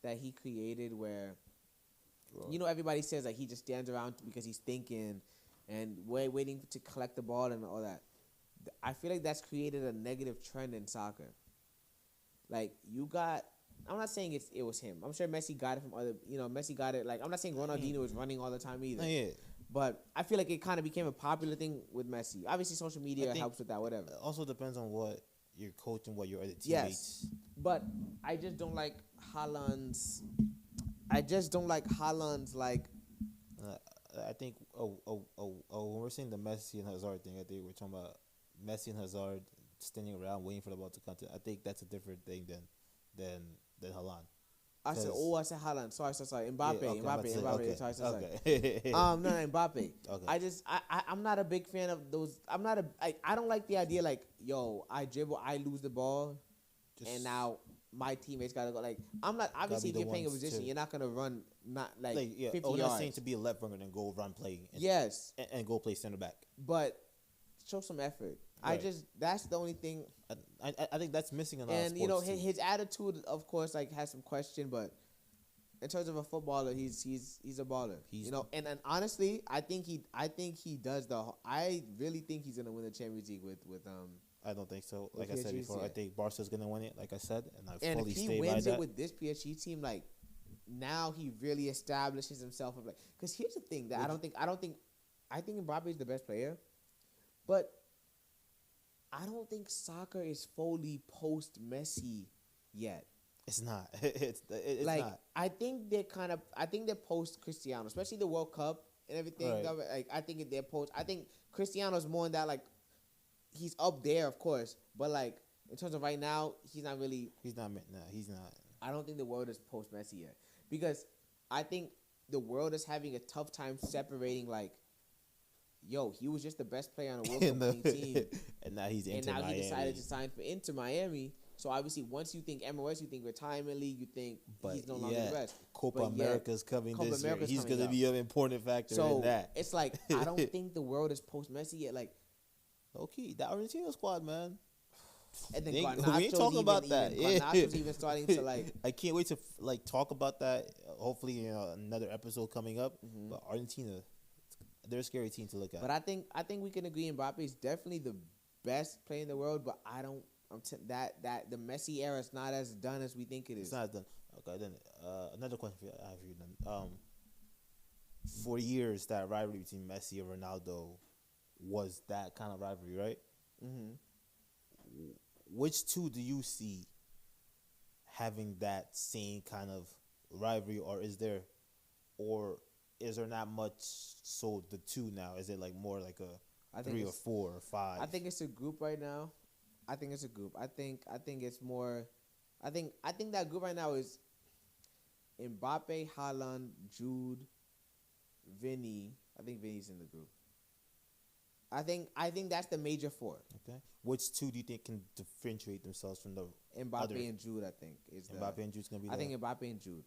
that he created, where everybody says like he just stands around because he's thinking and waiting to collect the ball and all that. I feel like that's created a negative trend in soccer. Like I'm not saying it was him. I'm sure Messi got it from other. Messi got it. Like I'm not saying Ronaldinho was running all the time either. Yeah. But I feel like it kind of became a popular thing with Messi. Obviously, social media helps with that. Whatever. It also depends on what your coach and what your other teammates. Yes, but I just don't like Haaland's. Like. I think. When we're saying the Messi and Hazard thing, I think we're talking about Messi and Hazard standing around waiting for the ball to come to. I think that's a different thing than Haaland. I said Haaland. Sorry. Mbappe. Yeah, okay, Mbappe. okay. Sorry. Okay. No, Mbappe. Okay. I'm not a big fan of those. I don't like the idea like, yo, I dribble, I lose the ball, and now my teammates gotta go. Like, I'm not. Obviously, if you're playing a position, you're not gonna run 50 yards. We're not saying to be a left winger and go run play. Yes. And go play center back. But show some effort. Right. That's the only thing. I think that's missing in a lot of sports. And his attitude, of course, like has some question, but in terms of a footballer, he's a baller. And honestly, I think he does I really think he's gonna win the Champions League with I don't think so. Like I said PSG, before, I think Barca's gonna win it. Like I said, and I and fully if he stay by wins that. it with this PSG team, like now he really establishes himself. Like, because here's the thing that I think Mbappe is the best player, but I don't think soccer is fully post Messi yet. It's not. It's like, not. I think they're post Cristiano, especially the World Cup and everything. Right. Like, I think they're post. I think Cristiano's more in that, like, he's up there, of course, but like in terms of right now, he's not really. He's not. No, he's not. I don't think the world is post Messi yet, because I think the world is having a tough time separating, like, yo, he was just the best player on the World Cup team, and now he's Inter Miami. He decided to sign for Inter Miami. So obviously, once you think MLS, you think retirement league, you think he's no longer the best. Copa America's coming this year. He's going to be an important factor in that. It's like, I don't think the world is post Messi yet. Like, okay, the Argentina squad, man. And then we ain't talking about that. Garnacho's even starting to, like. I can't wait to talk about that. Hopefully, another episode coming up. Mm-hmm. But Argentina, they're a scary team to look at. But I think we can agree Mbappe is definitely the best player in the world. But I don't. That the Messi era is not as done as we think it is. It's not done. Okay, then another question I have for you then. For years, that rivalry between Messi and Ronaldo was that kind of rivalry, right? Mm-hmm. Which two do you see having that same kind of rivalry, or is there not much? So the two now, is it like more like a 3 or 4 or 5? I think it's a group right now. I think it's a group. I think it's more. I think that group right now is Mbappe, Haaland, Jude, Vinny. I think Vinny's in the group. I think that's the major 4. Okay. Which two do you think can differentiate themselves from the Mbappe and Jude? I think is Mbappe and Jude's gonna be. I think Mbappe and Jude.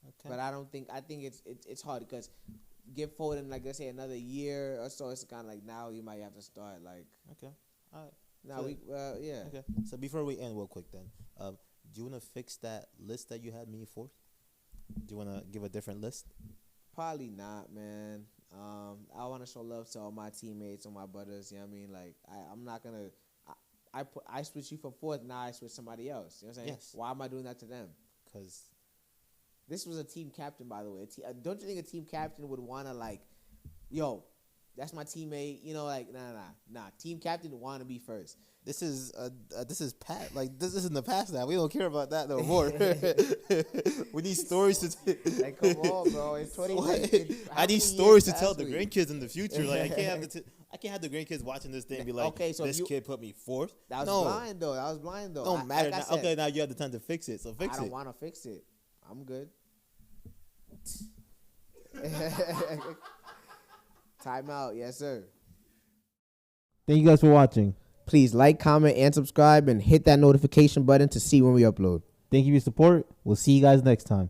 Okay. But I think it's hard because give Foden, like, let's say another year or so. It's kind of like now you might have to start like. Okay. All right. Now yeah. Okay. So before we end, real quick then, do you want to fix that list that you had me for? Do you want to give a different list? Probably not, man. I want to show love to all my teammates, all my brothers. You know what I mean? Like, I'm not gonna. I switch you for 4th. Now I switch somebody else. You know what I'm saying? Yes. Why am I doing that to them? Because this was a team captain, by the way. Don't you think a team captain would want to, like, yo, That's my teammate. You know, like nah. Team captain want to be first. This is Pat. Like this is in the past now. We don't care about that no more. We need stories to. Like come on, bro. It's 20. I need stories to tell the grandkids in the future. Like I can't have the grandkids watching this thing and be like, okay, so this kid put me fourth. That was blind though. Don't matter. Like now, okay, now you have the time to fix it. So fix it. I don't want to fix it. I'm good. Time out. Yes, sir. Thank you guys for watching. Please like, comment, and subscribe, and hit that notification button to see when we upload. Thank you for your support. We'll see you guys next time.